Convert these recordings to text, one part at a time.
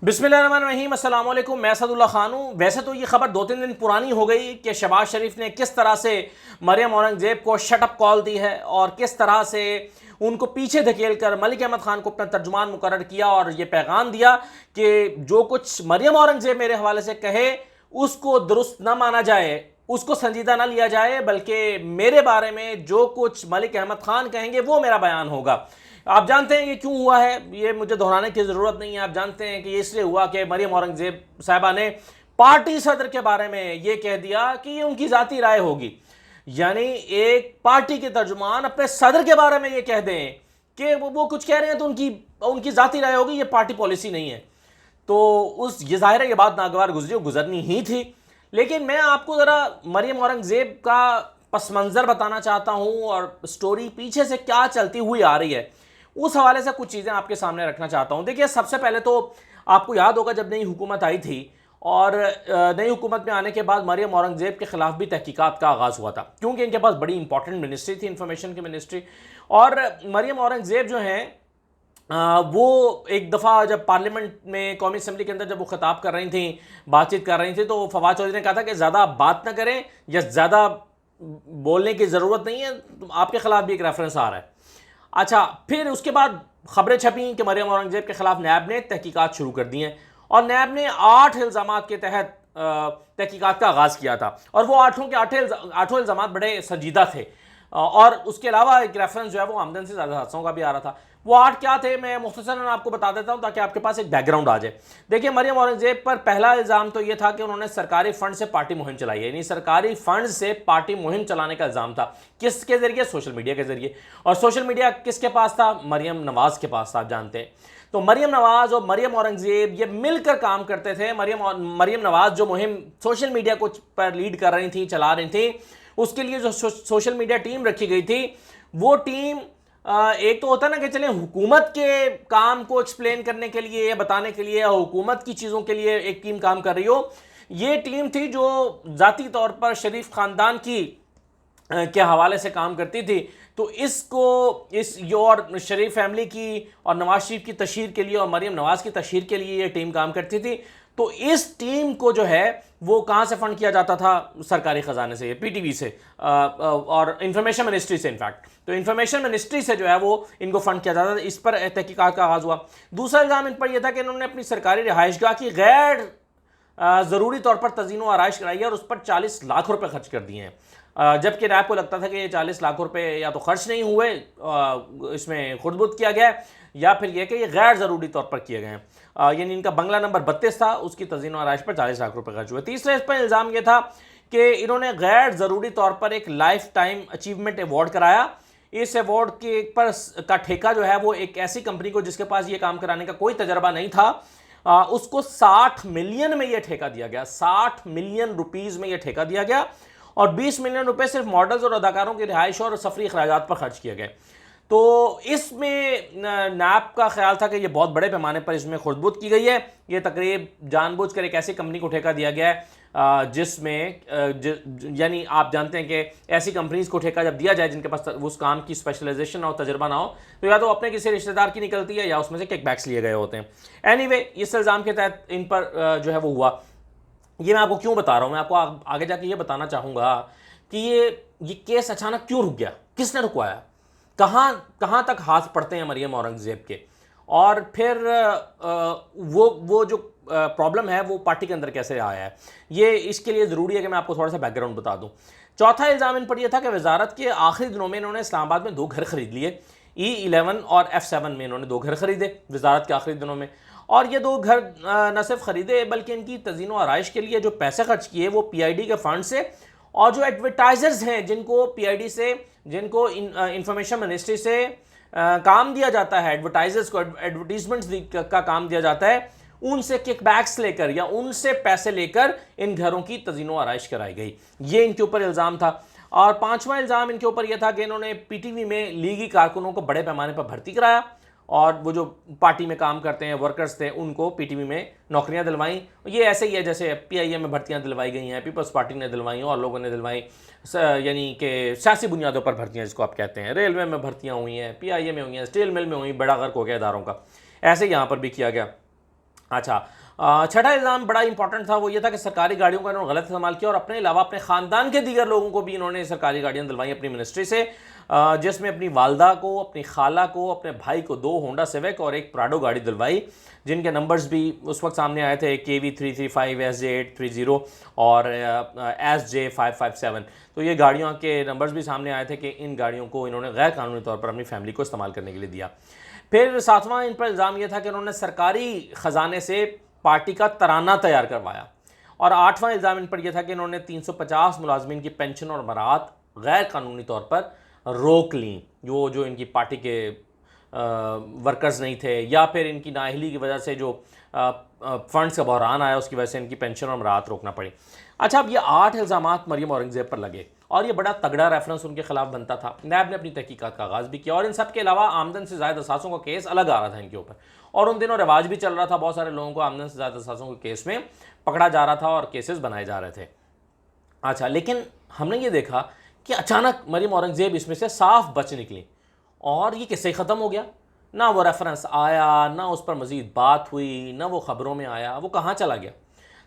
बिस्मिल्लाहिर्रहमानिर्रहीम, अस्सलाम वालेकुम। मैं असदुल्ला खान हूँ। वैसे तो ये खबर 2-3 दिन पुरानी हो गई कि शहबाज शरीफ ने किस तरह से मरियम औरंगज़ेब को शटअप कॉल दी है और किस तरह से उनको पीछे धकेल कर मलिक अहमद खान को अपना तर्जुमान मुकर्रर किया और ये पैगाम दिया कि जो कुछ मरियम औरंगज़ेब मेरे हवाले से कहे उसको दुरुस्त ना माना जाए, उसको संजीदा ना लिया जाए, बल्कि मेरे बारे में जो कुछ मलिक अहमद खान कहेंगे वो मेरा बयान होगा। आप जानते हैं कि क्यों हुआ है, ये मुझे दोहराने की ज़रूरत नहीं है। आप जानते हैं कि ये इसलिए हुआ कि मरियम औरंगज़ेब साहिबा ने पार्टी सदर के बारे में ये कह दिया कि ये उनकी ज़ाती राय होगी। यानी एक पार्टी के तर्जुमान अपने सदर के बारे में ये कह दें कि वो कुछ कह रहे हैं तो उनकी उनकी ज़ाती राय होगी, ये पार्टी पॉलिसी नहीं है। तो ये ज़ाहिर है ये बात नागवार गुजरी और गुजरनी ही थी। लेकिन मैं आपको ज़रा मरियम औरंगज़ेब का पस मंज़र बताना चाहता हूँ और स्टोरी पीछे से क्या चलती हुई आ रही है, उस हवाले से कुछ चीज़ें आपके सामने रखना चाहता हूँ। देखिए, सबसे पहले तो आपको याद होगा जब नई हुकूमत आई थी और नई हुकूमत में आने के बाद मरियम औरंगज़ेब के ख़िलाफ़ भी तहकीकात का आगाज़ हुआ था, क्योंकि इनके पास बड़ी इंपॉर्टेंट मिनिस्ट्री थी, इंफॉर्मेशन की मिनिस्ट्री। और मरियम औरंगज़ेब जो हैं वो एक दफ़ा जब पार्लियामेंट में कौमी असम्बली के अंदर जब वो खिताब कर रही थी, बातचीत कर रही थी, तो फवाद चौधरी ने कहा था कि ज़्यादा बात ना करें या ज़्यादा बोलने की ज़रूरत नहीं है, तो आपके ख़िलाफ़ भी एक रेफरेंस आ रहा है। अच्छा, फिर उसके बाद खबरें छपी कि मरियम औरंगज़ेब के ख़िलाफ़ नैब ने तहकीकात शुरू कर दी हैं और नैब ने 8 इल्ज़ामात के तहत तहकीकात का आगाज़ किया था और वो आठों इल्ज़ामात बड़े संजीदा थे। और उसके अलावा एक रेफरेंस जो है वो आमदन से ज़्यादा हादसों का भी आ रहा था। वो 8 क्या थे, मैं मुख्तसरन आपको बता देता हूँ ताकि आपके पास एक बैकग्राउंड आ जाए। देखिए, मरियम औरंगज़ेब पर पहला इल्ज़ाम तो ये था कि उन्होंने सरकारी फ़ंड से पार्टी मुहिम चलाई है, यानी सरकारी फ़ंड से पार्टी मुहिम चलाने का इल्ज़ाम था। किसके ज़रिए? सोशल मीडिया के ज़रिए। और सोशल मीडिया किसके पास था? मरियम नवाज़ के पास था, आप जानते हैं। तो मरियम नवाज़ और मरियम औरंगज़ेब ये मिलकर काम करते थे। मरियम नवाज़ जो मुहिम सोशल मीडिया को पर लीड कर रही थी, चला रही थी, उसके लिए जो सोशल मीडिया टीम रखी गई थी, वो टीम एक तो होता है ना कि चले हुकूमत के काम को एक्सप्लेन करने के लिए या बताने के लिए, हुकूमत की चीज़ों के लिए एक टीम काम कर रही हो। ये टीम थी जो ज़ाती तौर पर शरीफ ख़ानदान की के हवाले से काम करती थी। तो और शरीफ फैमिली की और नवाज शरीफ की तशहीर के लिए और मरियम नवाज़ की तशहीर के लिए ये टीम काम करती थी। तो इस टीम को जो है वो कहाँ से फ़ंड किया जाता था? सरकारी ख़जाने से, पीटीवी से और इंफॉर्मेशन मिनिस्ट्री से। इनफैक्ट तो इंफॉर्मेशन मिनिस्ट्री से जो है वो इनको फ़ंड किया जाता था। इस पर तहकीकात का आगाज़ हुआ। दूसरा इल्ज़ाम इन पर यह था कि इन्होंने अपनी सरकारी रिहाइशगाह की गैर ज़रूरी तौर पर तज़ीन व आराइश कराई है और उस पर 40 लाख रुपए खर्च कर दिए हैं। जबकि नैब को लगता था कि ये 40 लाख रुपए या तो खर्च नहीं हुए, इसमें खुर्द-बुर्द किया गया है, या फिर यह कि ये गैर ज़रूरी तौर पर किए गए हैं। यानी इनका बंगला नंबर 32 था, उसकी तज़ीन व आराइश पर 40 लाख रुपए खर्च हुए। तीसरा इस पर इल्ज़ाम यह था कि इन्होंने गैर ज़रूरी तौर पर एक लाइफ टाइम अचीवमेंट अवार्ड कराया। इस अवार्ड के का ठेका जो है वो एक ऐसी कंपनी को जिसके पास ये काम कराने का कोई तजर्बा नहीं था, उसको 60 मिलियन में यह ठेका दिया गया। 60 मिलियन रुपीज़ में यह ठेका दिया गया और 20 मिलियन रुपए सिर्फ मॉडल्स और अदाकारों की रिहाइश और सफरी अखराजात पर खर्च किए गए। तो इसमें नैब का ख्याल था कि ये बहुत बड़े पैमाने पर इसमें खुर्द-बुर्द की गई है। ये तकरीब जानबूझकर एक ऐसी कंपनी को ठेका दिया गया है जिसमें यानी आप जानते हैं कि ऐसी कंपनीज को ठेका जब दिया जाए जिनके पास उस काम की स्पेशलाइजेशन ना हो, तजर्बा ना हो, तो या तो अपने किसी रिश्तेदार की निकलती है या उसमें से किकबैक्स लिए गए होते हैं। एनीवे, इस इल्ज़ाम के तहत इन पर जो है वो हुआ। ये मैं आपको क्यों बता रहा हूँ, मैं आपको आगे जाके ये बताना चाहूँगा कि ये केस अचानक क्यों रुक गया, किसने रुकवाया, कहाँ कहाँ तक हाथ पड़ते हैं मरियम औरंगज़ेब के, और फिर वो जो प्रॉब्लम है वो पार्टी के अंदर कैसे आया है। ये इसके लिए ज़रूरी है कि मैं आपको थोड़ा सा बैकग्राउंड बता दूँ। चौथा इल्ज़ाम इन पर यह था कि वजारत के आखिरी दिनों में इन्होंने इस्लामाबाद में 2 घर खरीद लिए। E11 और F7 में इन्होंने 2 घर खरीदे वजारत के आखिरी दिनों में, और ये 2 घर न सिर्फ ख़रीदे बल्कि इनकी तज़ीन व आराइश के लिए जो पैसे खर्च किए वो PID के फ़ंड से, और जो एडवर्टाइज़र्स हैं जिनको PID से, जिनको इंफॉर्मेशन मिनिस्ट्री से काम दिया जाता है, एडवर्टाइज़र्स को एडवर्टीजमेंट्स का काम दिया जाता है, उनसे किकबैक्स लेकर या उनसे पैसे लेकर इन घरों की तज़ीन व आराइश कराई गई। ये इनके ऊपर इल्ज़ाम था। और पाँचवा इल्ज़ाम इनके ऊपर यह था कि इन्होंने PTV में लीगी कारकुनों को बड़े पैमाने पर भर्ती कराया और वो जो पार्टी में काम करते हैं, वर्कर्स थे, उनको PTV में नौकरियां दिलवाई। ये ऐसे ही है जैसे PIM में भर्तियां दिलवाई गई हैं, पीपल्स पार्टी ने दिलवाई और लोगों ने दिलवाई, यानी कि सियासी बुनियादों पर भर्तियां जिसको आप कहते हैं। रेलवे में भर्तियां हुई हैं, PIA में हुई हैं, स्टील मिल में हुई, बड़ा गर्क हो गया इदारों का। ऐसे यहाँ पर भी किया गया। अच्छा, छठा इल्ज़ाम बड़ा इंपॉर्टेंट था, वो ये था कि सरकारी गाड़ियों का इन्होंने गलत इस्तेमाल किया और अपने अलावा अपने ख़ानदान के दीगर लोगों को भी इन्होंने सरकारी गाड़ियाँ दिलवाई अपनी मिनिस्ट्री से, जिसमें अपनी वालदा को, अपनी खाला को, अपने भाई को 2 होंडा सिविक और 1 प्राडो गाड़ी दिलवाई, जिनके नंबर्स भी उस वक्त सामने आए थे, KV335 SJ830 और SJ557। तो ये गाड़ियों के नंबर्स भी सामने आए थे कि इन गाड़ियों को इन्होंने गैर कानूनी तौर पर अपनी फैमिली को इस्तेमाल करने के लिए दिया। फिर 7वां इन पर इल्ज़ाम यह था कि उन्होंने सरकारी ख़जाने से पार्टी का तराना तैयार करवाया। और 8वां इल्ज़ाम इन पर यह था कि इन्होंने 350 मुलाजमीन की पेंशन और मराहत गैर कानूनी तौर पर रोक लीं, जो इनकी पार्टी के वर्कर्स नहीं थे, या फिर इनकी नाअहली की वजह से जो फंड्स का बहरान आया उसकी वजह से इनकी पेंशन और मराहत रोकना पड़ी। अच्छा, अब ये 8 इल्ज़ामात मरियम औरंगज़ेब पर लगे और ये बड़ा तगड़ा रेफरेंस उनके खिलाफ बनता था। नैब ने अपनी तहकीकात का आगाज़ भी किया और इन सब के अलावा आमदन से ज़ायद असासों का केस अलग आ रहा था इनके ऊपर, और उन दिनों रिवाज भी चल रहा था, बहुत सारे लोगों को आमदन से ज़्यादा असासों के केस में पकड़ा जा रहा था और केसेस बनाए जा रहे थे। अच्छा, लेकिन हमने ये देखा कि अचानक मरियम औरंगज़ेब इसमें से साफ बच निकली और ये किस्से ख़त्म हो गया। ना वो रेफरेंस आया, ना उस पर मज़ीद बात हुई, ना वो ख़बरों में आया, वो कहाँ चला गया।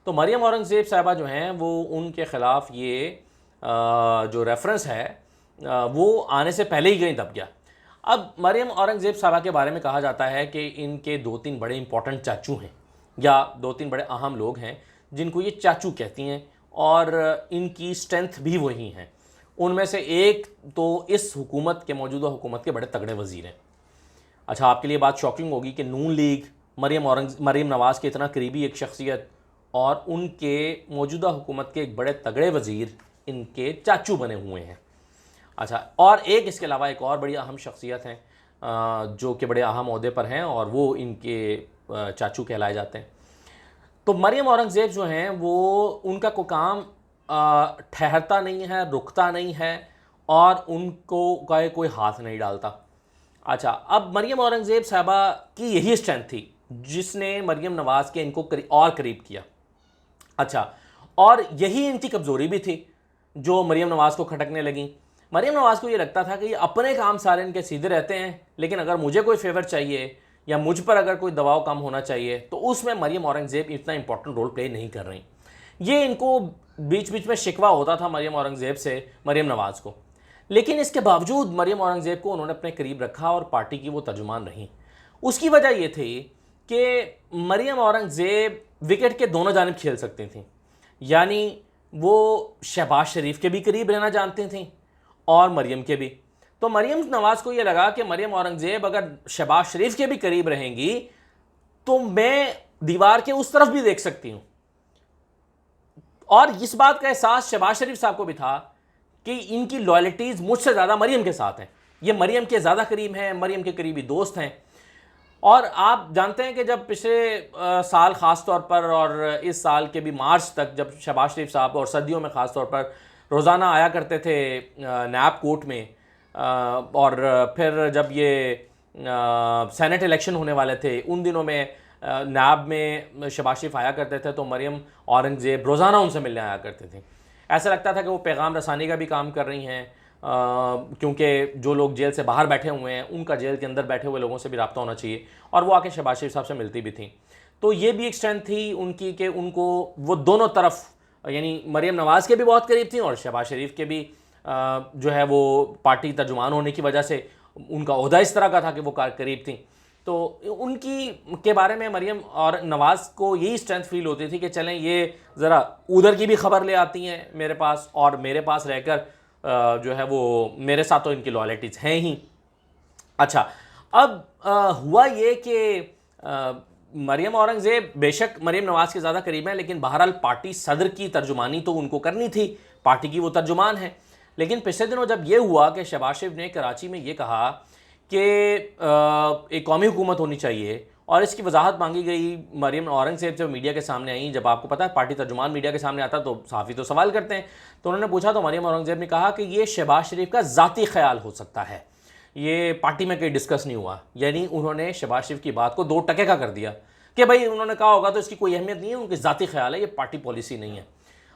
तो मरियम औरंगज़ेब साहिबा जो हैं वो उनके ख़िलाफ़ ये जो रेफरेंस है वो आने से पहले ही कहीं दब गया। अब मरियम औरंगज़ेब साहिबा के बारे में कहा जाता है कि इनके 2-3 बड़े इंपॉर्टेंट चाचू हैं, या 2-3 बड़े अहम लोग हैं जिनको ये चाचू कहती हैं, और इनकी स्ट्रेंथ भी वही हैं। उनमें से एक तो इस हुकूमत के, मौजूदा हुकूमत के बड़े तगड़े वज़ीर हैं। अच्छा, आपके लिए बात शॉकिंग होगी कि नून लीग मरियम नवाज़ के इतना करीबी एक शख्सियत और उनके मौजूदा हुकूमत के एक बड़े तगड़े वज़ीर इनके चाचू बने हुए हैं। अच्छा, और एक इसके अलावा एक और बड़ी अहम शख्सियत हैं जो कि बड़े अहम ओहदे पर हैं और वो इनके चाचू कहलाए जाते हैं। तो मरियम औरंगज़ेब जो हैं वो, उनका कोई काम ठहरता नहीं है, रुकता नहीं है, और उनको कोई हाथ नहीं डालता। अच्छा, अब मरियम औरंगज़ेब साहबा की यही स्ट्रेंथ थी जिसने मरियम नवाज़ के इनको और करीब किया। अच्छा, और यही इनकी कमज़ोरी भी थी जो मरियम नवाज़ को खटकने लगी। मरियम नवाज़ को ये लगता था कि ये अपने काम सारे इनके सीधे रहते हैं, लेकिन अगर मुझे कोई फेवर चाहिए या मुझ पर अगर कोई दबाव कम होना चाहिए तो उसमें मरियम औरंगज़ेब इतना इंपॉर्टेंट रोल प्ले नहीं कर रही। ये इनको बीच बीच में शिकवा होता था मरियम औरंगज़ेब से, मरियम नवाज़ को, लेकिन इसके बावजूद मरियम औरंगज़ेब को उन्होंने अपने करीब रखा और पार्टी की वो तर्जुमान रही। उसकी वजह ये थी कि मरियम औरंगज़ेब विकेट के दोनों जानिब खेल सकती थी, यानी वो शहबाज शरीफ के भी करीब रहना जानती थी और मरियम के भी। तो मरियम नवाज़ को ये लगा कि मरियम औरंगज़ेब अगर शहबाज शरीफ के भी करीब रहेंगी तो मैं दीवार के उस तरफ भी देख सकती हूँ। और इस बात का एहसास शहबाज शरीफ साहब को भी था कि इनकी लॉयल्टीज़ मुझसे ज़्यादा मरियम के साथ हैं, ये मरियम के ज़्यादा करीब हैं, मरियम के करीबी दोस्त हैं। और आप जानते हैं कि जब पिछले साल ख़ास तौर पर और इस साल के भी मार्च तक जब शहबाज शरीफ साहब, और सर्दियों में ख़ास तौर पर रोज़ाना आया करते थे नैब कोर्ट में, और फिर जब ये सेनेट इलेक्शन होने वाले थे उन दिनों में नैब में शहबाज शरीफ आया करते थे, तो मरियम औरंगज़ेब रोज़ाना उनसे मिलने आया करते थे। ऐसा लगता था कि वो पैगाम रसानी का भी काम कर रही हैं, क्योंकि जो लोग जेल से बाहर बैठे हुए हैं उनका जेल के अंदर बैठे हुए लोगों से भी रब्ता होना चाहिए, और वो आके शहबाज शरीफ साहब से मिलती भी थी। तो ये भी एक स्ट्रेंथ थी उनकी कि उनको वो दोनों तरफ, यानी मरियम नवाज़ के भी बहुत करीब थी और शहबाज शरीफ के भी जो है वो पार्टी तर्जुमान होने की वजह से उनका ओहदा इस तरह का था कि वो करीब थी। तो उनकी के बारे में मरियम और नवाज़ को यही स्ट्रेंथ फील होती थी कि चलें ये ज़रा उधर की भी खबर ले आती हैं मेरे पास, और मेरे पास रहकर जो है वो मेरे साथ तो इनकी लॉयल्टीज़ हैं ही। अच्छा, अब हुआ ये कि मरियम औरंगज़ेब बेशक मरियम नवाज़ के ज़्यादा करीब हैं, लेकिन बहरहाल पार्टी सदर की तर्जुमानी तो उनको करनी थी, पार्टी की वो तर्जुमान है। लेकिन पिछले दिनों जब ये हुआ कि शहबाज शरीफ ने कराची में ये कहा कि एक कौमी हुकूमत होनी चाहिए और इसकी वजाहत मांगी गई मरियम औरंगज़ेब जब मीडिया के सामने आई, जब आपको पता है पार्टी तर्जुमान मीडिया के सामने आता तो सहाफ़ी तो सवाल करते हैं, तो उन्होंने पूछा तो मरियम औरंगज़ेब ने कहा कि ये शहबाज शरीफ का ज़ाती ख्याल हो सकता है, ये पार्टी में कहीं डिस्कस नहीं हुआ। यानी उन्होंने शहबाज शरीफ की बात को 2 टके का कर दिया कि भाई उन्होंने कहा होगा तो इसकी कोई अहमियत नहीं है, उनकी ज़ाती ख्याल है, ये पार्टी पॉलिसी नहीं है।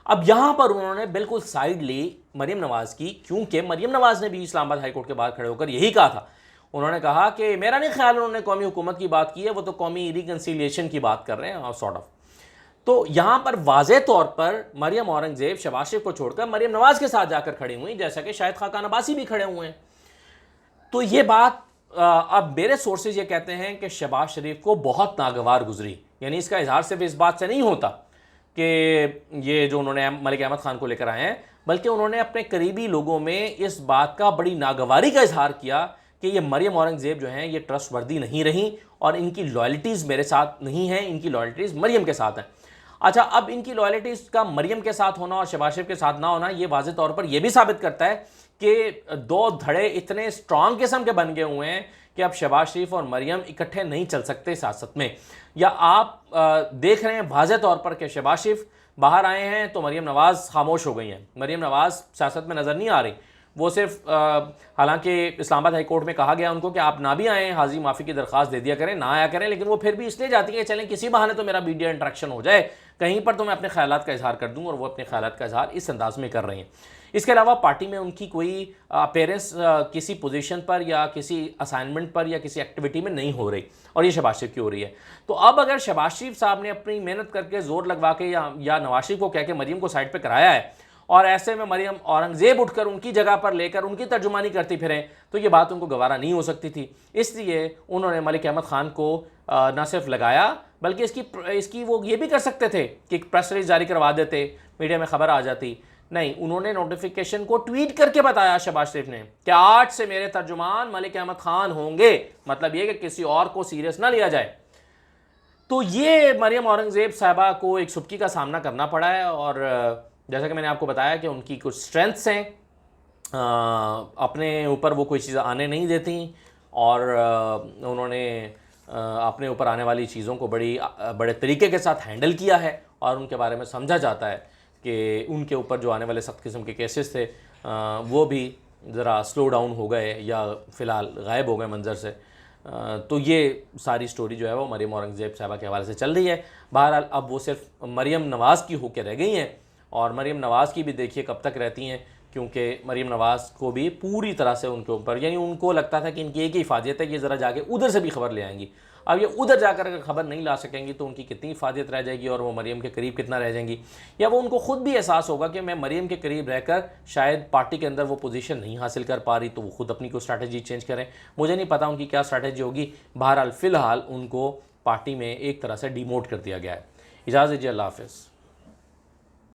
अब यहाँ पर उन्होंने बिल्कुल साइड ली मरियम नवाज़ की, क्योंकि मरियम नवाज़ ने भी इस्लामाबाद हाई कोर्ट के बाहर खड़े होकर यही कहा था। उन्होंने कहा कि मेरा नहीं ख्याल उन्होंने कौमी हुकूमत की बात की है, वो तो कौमी रिकन्सिलिएशन की बात कर रहे हैं, सॉर्ट ऑफ। तो यहाँ पर वाज़े तौर पर मरियम औरंगज़ेब शहबाज शरीफ को छोड़कर मरियम नवाज़ के साथ जाकर खड़ी हुई, जैसा कि शाहिद खाकान अब्बासी भी खड़े हुए हैं। तो ये बात अब मेरे सोर्सेज ये कहते हैं कि शहबाज शरीफ को बहुत नागवार गुजरी, यानी इसका इजहार सिर्फ इस बात से नहीं होता कि ये जो उन्होंने मलिक अहमद ख़ान को लेकर आए हैं, बल्कि उन्होंने अपने करीबी लोगों में इस बात का बड़ी नागवारी का इजहार किया कि ये मरियम औरंगज़ेब जो हैं ये ट्रस्ट वर्दी नहीं रही और इनकी लॉयल्टीज़ मेरे साथ नहीं हैं, इनकी लॉयल्टीज़ मरियम के साथ हैं। अच्छा, अब इनकी लॉयल्टीज़ का मरियम के साथ होना और शहबाज शरीफ के साथ ना होना ये वाज़े तौर पर यह भी साबित करता है कि दो धड़े इतने स्ट्रांग किस्म के बन गए हुए हैं कि अब शहबाज शरीफ और मरियम इकट्ठे नहीं चल सकते सियासत में। या आप देख रहे हैं वाज़े तौर पर कि शहबाज शरीफ बाहर आए हैं तो मरियम नवाज़ खामोश हो गई हैं, मरियम नवाज़ सियासत में नज़र नहीं आ रही। वो सिर्फ हालांकि इस्लामाबाद हाई कोर्ट में कहा गया उनको कि आप ना भी आएँ, हाजिर माफ़ी की दरख्वास्त दे दिया करें, ना आया करें, लेकिन वो फिर भी इसलिए जाती है चलें किसी बहाने तो मेरा मीडिया इंटरेक्शन हो जाए, कहीं पर तो मैं अपने ख्यालात का इजहार कर दूँ, और वो अपने ख्यालात का इजहार इस अंदाज में कर रही हैं। इसके अलावा पार्टी में उनकी कोई अपेयरेंस किसी पोजीशन पर या किसी असाइनमेंट पर या किसी एक्टिविटी में नहीं हो रही, और ये शहबाज शरीफ की हो रही है। तो अब अगर शहबाज शरीफ साहब ने अपनी मेहनत करके जोर लगवा के या नवाज शरीफ को कह के मरियम को साइड पर कराया है, और ऐसे में मरियम औरंगज़ेब उठकर उनकी जगह पर लेकर उनकी तर्जुमानी करती फिरें, तो ये बात उनको गवारा नहीं हो सकती थी। इसलिए उन्होंने मलिक अहमद ख़ान को न सिर्फ लगाया, बल्कि इसकी वो ये भी कर सकते थे कि प्रेस रिलीज जारी करवा देते, मीडिया में खबर आ जाती। नहीं, उन्होंने नोटिफिकेशन को ट्वीट करके बताया शहबाज शरीफ ने कि आज से मेरे तर्जुमान मलिक अहमद ख़ान होंगे, मतलब ये कि किसी और को सीरियस ना लिया जाए। तो ये मरियम औरंगज़ेब साहबा को एक सुबकी का सामना करना पड़ा है, और जैसा कि मैंने आपको बताया कि उनकी कुछ स्ट्रेंथ्स हैं, अपने ऊपर वो कोई चीज़ आने नहीं देती, और उन्होंने अपने ऊपर आने वाली चीज़ों को बड़े तरीके के साथ हैंडल किया है, और उनके बारे में समझा जाता है कि उनके ऊपर जो आने वाले सख्त किस्म के केसेस थे वो भी ज़रा स्लो डाउन हो गए या फ़िलहाल गायब हो गए मंजर से। तो ये सारी स्टोरी जो है वो मरियम औरंगज़ेब साहबा के हवाले से चल रही है। बहरहाल अब वो सिर्फ मरियम नवाज़ की होकर रह गई हैं, और मरियम नवाज़ की भी देखिए कब तक रहती हैं, क्योंकि मरियम नवाज़ को भी पूरी तरह से उनके ऊपर, यानी उनको लगता था कि इनकी एक ही हिफाजत है, ये ज़रा जाके उधर से भी खबर ले आएंगी। अब ये उधर जाकर अगर खबर नहीं ला सकेंगी तो उनकी कितनी हिफाजत रह जाएगी, और वो मरियम के करीब कितना रह जाएंगी, या वो उनको खुद भी एहसास होगा कि मैं मरियम के करीब रहकर शायद पार्टी के अंदर वो पोजीशन नहीं हासिल कर पा रही, तो वो खुद अपनी कोई स्ट्रैटेजी चेंज करें। मुझे नहीं पता उनकी क्या स्ट्रैटेजी होगी। बहरहाल फ़िलहाल उनको पार्टी में एक तरह से डिमोट कर दिया गया है। इजाज़त दीजिए, अल्लाह हाफ़िज़।